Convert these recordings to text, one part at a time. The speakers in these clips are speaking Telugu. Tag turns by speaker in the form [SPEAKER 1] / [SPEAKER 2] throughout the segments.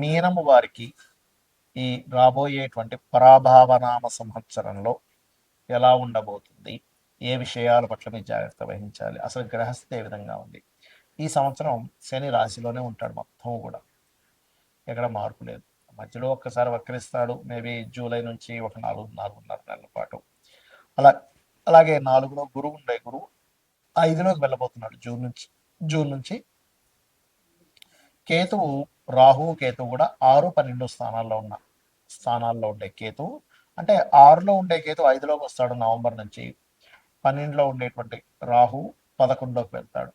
[SPEAKER 1] మీనము వారికి ఈ రాబోయేటువంటి పరాభావనామ సంవత్సరంలో ఎలా ఉండబోతుంది, ఏ విషయాల పట్ల మీరు జాగ్రత్త వహించాలి, అసలు గ్రహస్థితి ఏ విధంగా ఉంది. ఈ సంవత్సరం శని రాశిలోనే ఉంటాడు మొత్తం కూడా, ఎక్కడ మార్పు లేదు. మధ్యలో ఒక్కసారి వక్రిస్తాడు, మేబీ జూలై నుంచి ఒక 4 4.5 నెలల పాటు. అలా అలాగే 4లో గురువు ఉండే గురువు 5లోకి వెళ్ళబోతున్నాడు జూన్ నుంచి. కేతువు, రాహువు కేతువు కూడా 6 12 స్థానాల్లో ఉండే కేతువు, అంటే 6లో ఉండే కేతు 5లోకి వస్తాడు నవంబర్ నుంచి. 12లో ఉండేటువంటి రాహు 11లోకి వెళ్తాడు.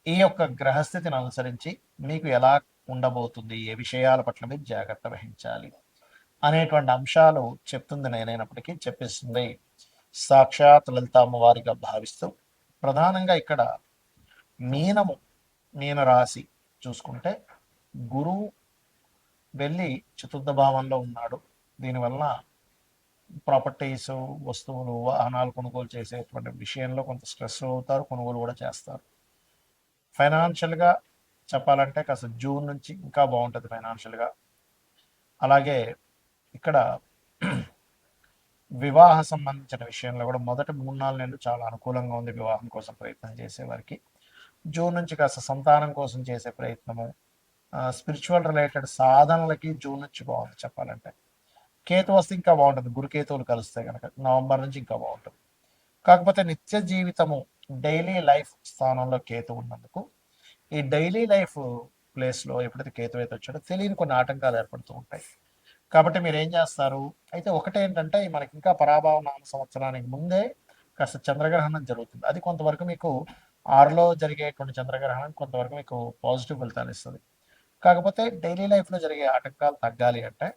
[SPEAKER 1] ఈ యొక్క గ్రహస్థితిని అనుసరించి మీకు ఎలా ఉండబోతుంది, ఏ విషయాల పట్ల మీరు జాగ్రత్త వహించాలి అనేటువంటి అంశాలు చెప్తుంది నేనైనప్పటికీ చెప్పిస్తుంది సాక్షాత్ లలిత అమ్మవారిగా భావిస్తూ. ప్రధానంగా ఇక్కడ మీన రాశి చూసుకుంటే గురువు వెళ్ళి చతుర్థ భావంలో ఉన్నాడు. దీనివల్ల ప్రాపర్టీస్, వస్తువులు, వాహనాలు కొనుగోలు చేసేటువంటి విషయంలో కొంత స్ట్రెస్ అవుతారు, కొనుగోలు కూడా చేస్తారు. ఫైనాన్షియల్గా చెప్పాలంటే కాస్త జూన్ నుంచి ఇంకా బాగుంటుంది ఫైనాన్షియల్గా. అలాగే ఇక్కడ వివాహ సంబంధించిన విషయంలో కూడా మొదటి 3-4 నెలలు చాలా అనుకూలంగా ఉంది వివాహం కోసం ప్రయత్నం చేసేవారికి. జూన్ నుంచి కాస్త సంతానం కోసం చేసే ప్రయత్నము, స్పిరిచువల్ రిలేటెడ్ సాధనలకి జూన్ నుంచి బాగుంది చెప్పాలంటే. కేతు వస్తే ఇంకా బాగుంటుంది, గురుకేతువులు కలిస్తే కనుక నవంబర్ నుంచి ఇంకా బాగుంటుంది. కాకపోతే నిత్య జీవితము, డైలీ లైఫ్ స్థానంలో కేతు ఉన్నందుకు ఈ డైలీ లైఫ్ ప్లేస్లో ఎప్పుడైతే కేతు అయితే వచ్చాడో తెలియని కొన్ని ఆటంకాలు ఏర్పడుతూ ఉంటాయి. కాబట్టి మీరు ఏం చేస్తారు అయితే, ఒకటేంటంటే మనకి ఇంకా పరాభవ నామ సంవత్సరానికి ముందే కాస్త చంద్రగ్రహణం జరుగుతుంది. అది కొంతవరకు మీకు 6లో జరిగేటువంటి చంద్రగ్రహణం కొంతవరకు మీకు పాజిటివ్ ఫలితాలు ఇస్తుంది. కాకపోతే డైలీ లైఫ్లో జరిగే ఆటంకాలు తగ్గాలి అంటే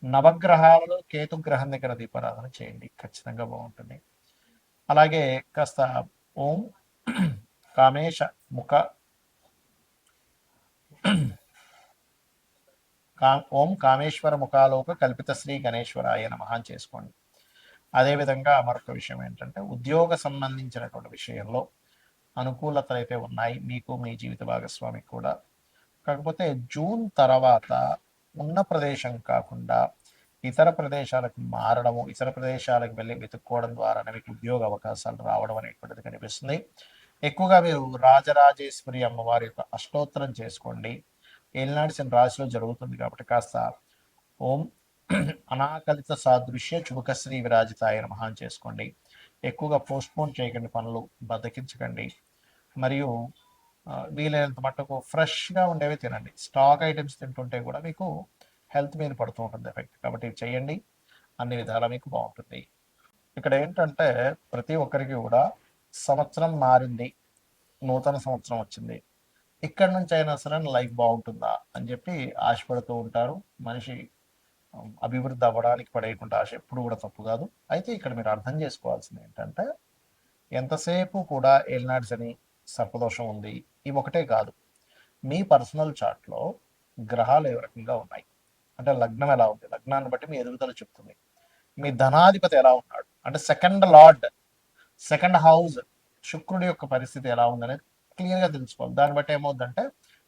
[SPEAKER 1] నవగ్రహాలలో కేతు గ్రహం దగ్గర దీపారాధన చేయండి, ఖచ్చితంగా బాగుంటుంది. అలాగే కాస్త ఓం కామేశ ముఖ ఓం కామేశ్వర ముఖాలోక కల్పిత శ్రీ గణేశ్వరాయ నమః అని చేసుకోండి. అదేవిధంగా మరొక విషయం ఏంటంటే, ఉద్యోగ సంబంధించినటువంటి విషయంలో అనుకూలతలు అయితే ఉన్నాయి మీకు, మీ జీవిత భాగస్వామికి కూడా. కాకపోతే జూన్ తర్వాత ఉన్న ప్రదేశం కాకుండా ఇతర ప్రదేశాలకు మారడము, ఇతర ప్రదేశాలకు వెళ్ళి వెతుక్కోవడం ద్వారా మీకు ఉద్యోగ అవకాశాలు రావడం అనేటువంటిది కనిపిస్తుంది. ఎక్కువగా మీరు రాజరాజేశ్వరి అమ్మవారి యొక్క అష్టోత్తరం చేసుకోండి. ఏలినాటి శని రాశిలో జరుగుతుంది కాబట్టి కాస్త ఓం అనాకలిత సాదృశ్య చుబకశ్రీ విరాజితాయ నమః అని చేసుకోండి. ఎక్కువగా పోస్ట్పోన్ చేయకండి, పనులు బద్దకించకండి. మరియు వీలైనంత మట్టుకు ఫ్రెష్గా ఉండేవి తినండి. స్టాక్ ఐటమ్స్ తింటుంటే కూడా మీకు హెల్త్ మీద పడుతూ ఉంటుంది ఎఫెక్ట్. కాబట్టి చేయండి, అన్ని విధాలా మీకు బాగుంటుంది. ఇక్కడ ఏంటంటే ప్రతి ఒక్కరికి కూడా సంవత్సరం మారింది, నూతన సంవత్సరం వచ్చింది, ఇక్కడి నుంచి అయినా సరే లైఫ్ బాగుంటుందా అని చెప్పి ఆశపడుతూ ఉంటారు. మనిషి అభివృద్ధి అవ్వడానికి పడేటువంటి ఆశ ఎప్పుడు కూడా తప్పు కాదు. అయితే ఇక్కడ మీరు అర్థం చేసుకోవాల్సింది ఏంటంటే, ఎంతసేపు కూడా ఏలినాటి శని, సర్పదోషం ఉంది, ఇవి ఒకటే కాదు. మీ పర్సనల్ చార్ట్లో గ్రహాలు ఏ రకంగా ఉన్నాయి అంటే, లగ్నం ఎలా ఉంది, లగ్నాన్ని బట్టి మీ ఎదుగుదల చెప్తుంది. మీ ధనాధిపతి ఎలా ఉన్నాడు అంటే సెకండ్ లార్డ్, సెకండ్ హౌస్ శుక్రుడి యొక్క పరిస్థితి ఎలా ఉందనేది క్లియర్గా తెలుసుకోవాలి. దాన్ని బట్టి ఏమవుతుందంటే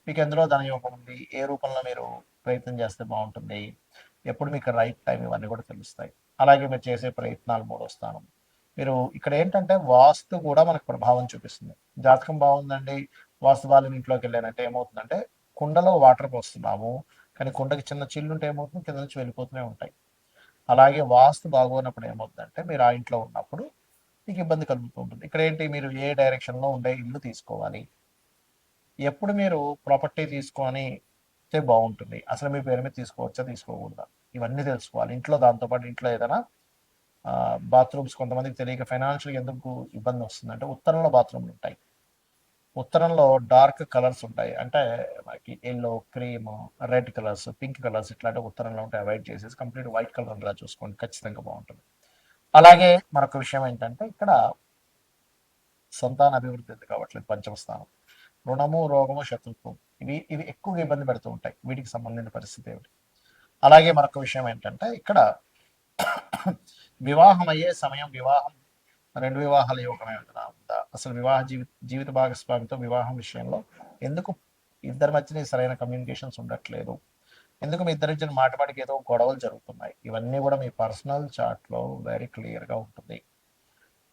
[SPEAKER 1] మీకు ఎందులో ధనయోగం ఉంది, ఏ రూపంలో మీరు ప్రయత్నం చేస్తే బాగుంటుంది, ఎప్పుడు మీకు రైట్ టైం, ఇవన్నీ కూడా తెలుస్తాయి. అలాగే మీరు చేసే ప్రయత్నాలు 3వ స్థానం. మీరు ఇక్కడ ఏంటంటే వాస్తు కూడా మనకు ప్రభావం చూపిస్తుంది. జాతకం బాగుందండి, వాస్తు వాళ్ళ ఇంట్లోకి వెళ్ళానంటే ఏమవుతుందంటే, కుండలో వాటర్ పోస్తున్నాము కానీ కుండకి చిన్న చిల్లు ఉంటే ఏమవుతుంది, కింద నుంచి వెళ్ళిపోతూనే ఉంటాయి. అలాగే వాస్తు బాగోనప్పుడు ఏమవుతుందంటే, మీరు ఆ ఇంట్లో ఉన్నప్పుడు మీకు ఇబ్బంది కలుగుతూ ఉంటుంది. ఇక్కడ ఏంటి, మీరు ఏ డైరెక్షన్లో ఉండే ఇల్లు తీసుకోవాలి, ఎప్పుడు మీరు ప్రాపర్టీ తీసుకొని బాగుంటుంది, అసలు మీ పేరు మీద తీసుకోవచ్చా తీసుకోకూడదా, ఇవన్నీ తెలుసుకోవాలి. ఇంట్లో దాంతోపాటు ఇంట్లో ఏదైనా బాత్రూమ్స్ కొంతమందికి తెలియక ఫైనాన్షియల్ ఎందుకు ఇబ్బంది వస్తుందంటే, ఉత్తరంలో బాత్రూమ్లు ఉంటాయి, ఉత్తరంలో డార్క్ కలర్స్ ఉంటాయి, అంటే మనకి yellow, cream, red colours, pink colours ఇట్లాంటి ఉత్తరంలో ఉంటాయి. అవాయిడ్ చేసేసి కంప్లీట్ వైట్ కలర్ లా చూసుకోండి, ఖచ్చితంగా బాగుంటుంది. అలాగే మరొక విషయం ఏంటంటే, ఇక్కడ సంతాన అభివృద్ధి ఎందుకు కావట్లేదు, పంచమ స్థానం, రుణము, రోగము, శత్రుత్వం, ఇవి ఎక్కువగా ఇబ్బంది పెడుతూ ఉంటాయి. వీటికి సంబంధించిన పరిస్థితి ఏమిటి. అలాగే మరొక విషయం ఏంటంటే, ఇక్కడ వివాహం అయ్యే సమయం, వివాహం 2 వివాహాల యోగమే ఉందా, అసలు వివాహ జీవిత భాగస్వామితో వివాహం విషయంలో ఎందుకు ఇద్దరి మధ్యన సరైన కమ్యూనికేషన్స్ ఉండట్లేదు, ఎందుకు మీ ఇద్దరి మధ్యన మాటిమాటికి ఏదో గొడవలు జరుగుతున్నాయి. ఇవన్నీ కూడా మీ పర్సనల్ చార్ట్‌లో వెరీ క్లియర్‌గా ఉంటుంది.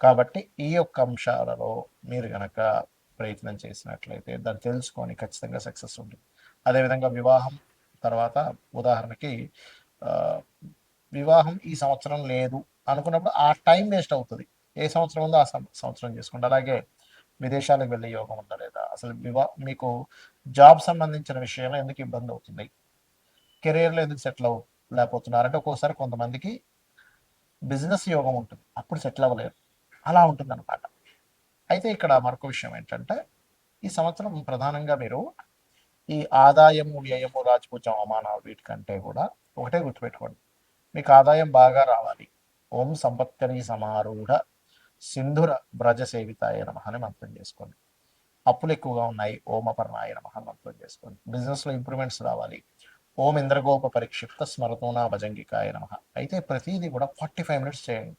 [SPEAKER 1] కాబట్టి ఈ యొక్క అంశాలలో మీరు గనక ప్రయత్నం చేసినట్లయితే దాన్ని తెలుసుకొని ఖచ్చితంగా సక్సెస్ ఉంటుంది. అదేవిధంగా వివాహం తర్వాత ఉదాహరణకి ఆహ్, వివాహం ఈ సంవత్సరం లేదు అనుకున్నప్పుడు ఆ టైం వేస్ట్ అవుతది. ఏ సంవత్సరం ఉందో ఆ సంవత్సరం చేసుకోండి. అలాగే విదేశాలకు వెళ్ళే యోగం ఉందా లేదా? అసలు మీకు జాబ్ సంబంధించిన విషయంలో ఎందుకు ఇబ్బందవుతుంది? కెరియర్‌లో ఎందుకు సెటిల్ లేకపోతున్నారు? అంటే ఒక్కోసారి కొంతమందికి బిజినెస్ యోగం ఉంటుంది. అప్పుడు సెటిల్ అవ్వలేరు. అలా ఉంటుందన్నమాట. అయితే ఇక్కడ మరొక విషయం ఏంటంటే, ఈ సంవత్సరం ప్రధానంగా మీరు ఈ ఆదాయము, వ్యయము, రాజపూజ్యం, అవమానాలు వీటికంటే కూడా ఒకటే గుర్తుపెట్టుకోండి. మీకు ఆదాయం బాగా రావాలి. ఓం సంపత్కరీ సమారూఢ సింధుర వ్రజ సేవితాయ నమః అని మంత్రం చేసుకోండి. అప్పులు ఎక్కువగా ఉన్నాయి. ఓం అపర్ణాయ నమః అని మంత్రం చేసుకోండి. బిజినెస్‌లో ఇంప్రూవ్‌మెంట్స్ రావాలి. ఓం ఇంద్రగోప పరిక్షిప్త స్మరతోనా భజంగికాయ నమః. అయితే ప్రతీది కూడా 45 మినిట్స్ చేయండి.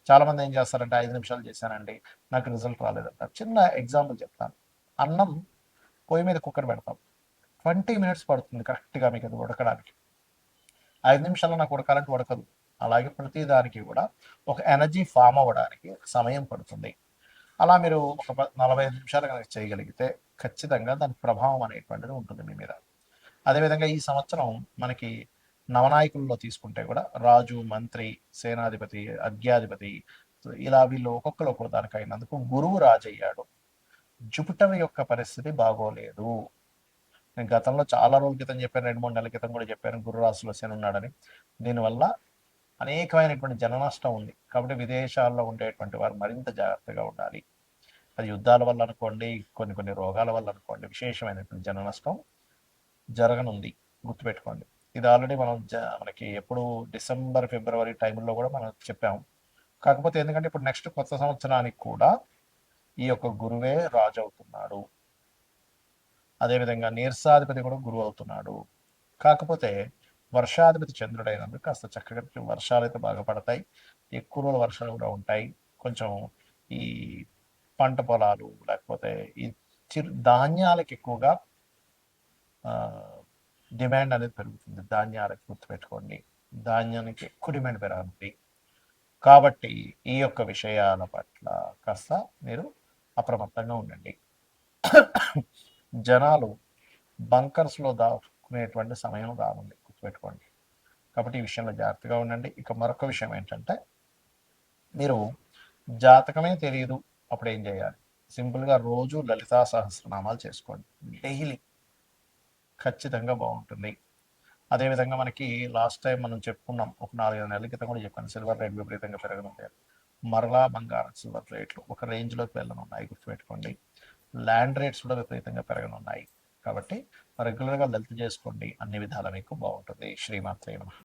[SPEAKER 1] చాలామంది ఏం చేస్తారంటే 5 నిమిషాలు చేశానండి, నాకు రిజల్ట్ రాలేదంటారు. చిన్న ఎగ్జాంపుల్ చెప్తాను. అన్నం పొయ్యి మీద కుక్కర్ పెడతాం. 20 మినిట్స్ పడుతుంది కరెక్ట్‌గా మీకు అది ఉడకడానికి. 5 నిమిషాల్లో నాకు ఉడకాలంటే ఉడకదు. అలాగే ప్రతి దానికి కూడా ఒక ఎనర్జీ ఫార్మ్ అవ్వడానికి సమయం పడుతుంది. అలా మీరు ఒక 45 నిమిషాలు కనుక చేయగలిగితే ఖచ్చితంగా దాని ప్రభావం అనేటువంటిది ఉంటుంది మీ మీద. అదేవిధంగా ఈ సంవత్సరం మనకి నవనాయకుల్లో తీసుకుంటే కూడా రాజు, మంత్రి, సేనాధిపతి, అర్ఘ్యాధిపతి ఇలా వీళ్ళు ఒక్కొక్కరు ఒక్కో దానికి అయినందుకు గురువు రాజయ్యాడు. జూపిటర్ యొక్క పరిస్థితి బాగోలేదు. నేను గతంలో చాలా రోజుల క్రితం చెప్పాను, 2, 3 నెలల క్రితం కూడా చెప్పాను గురు రాశిలో శని ఉన్నాడని. దీనివల్ల అనేకమైనటువంటి జన నష్టం ఉంది. కాబట్టి విదేశాల్లో ఉండేటువంటి వారు మరింత జాగ్రత్తగా ఉండాలి. అది యుద్ధాల వల్ల అనుకోండి, కొన్ని కొన్ని రోగాల వల్ల అనుకోండి, విశేషమైనటువంటి జన నష్టం జరగనుంది. గుర్తుపెట్టుకోండి. ఇది ఆల్రెడీ మనం మనకి ఎప్పుడు డిసెంబర్, ఫిబ్రవరి టైంలో కూడా మనం చెప్పాము. కాకపోతే ఎందుకంటే ఇప్పుడు నెక్స్ట్ కొత్త సంవత్సరానికి కూడా ఈ యొక్క గురువే రాజు అవుతున్నాడు. అదేవిధంగా నీర్సాధిపతి కూడా గురువు అవుతున్నాడు. కాకపోతే వర్షాధిపతి చంద్రుడైనందుకు కాస్త చక్కగా వర్షాలు అయితే బాగా పడతాయి. ఎక్కువ రోజులు వర్షాలు కూడా ఉంటాయి. కొంచెం ఈ పంట పొలాలు లేకపోతే ఈ ధాన్యాలకు ఎక్కువగా డిమాండ్ అనేది పెరుగుతుంది. ధాన్యాలకు గుర్తుపెట్టుకోండి. ధాన్యానికి ఎక్కువ డిమాండ్ పెరగనుంది. కాబట్టి ఈ యొక్క విషయాల పట్ల కాస్త మీరు అప్రమత్తంగా ఉండండి. జనాలు బంకర్స్‌లో దాక్కునేటువంటి సమయం రానుంది. గుర్తుపెట్టుకోండి. కాబట్టి ఈ విషయంలో జాగ్రత్తగా ఉండండి. ఇక మరొక విషయం ఏంటంటే, మీరు జాతకమే తెలీదు అప్పుడేం చేయాలి? సింపుల్‌గా రోజు లలితా సహస్రనామాలు చేసుకోండి. డైలీ ఖచ్చితంగా బావుంటుంది. అదేవిధంగా మనకి లాస్ట్ టైం మనం చెప్పుకున్నాం. ఒక 4, 5 నెలల క్రితం కూడా చెప్పాను. సిల్వర్ రేట్ విపరీతంగా పెరగనుంది. మరలా బంగారం, సిల్వర్ రేట్లు ఒక రేంజ్‌లోకి వెళ్ళనున్నాయి. గుర్తుపెట్టుకోండి. ల్యాండ్ రేట్స్ కూడా విపరీతంగా పెరగనున్నాయి. కాబట్టి రెగ్యులర్‌గా లలిత చేసుకోండి. అన్ని విధాలా మీకు బావుంటుంది. శ్రీమాత్రే నమః.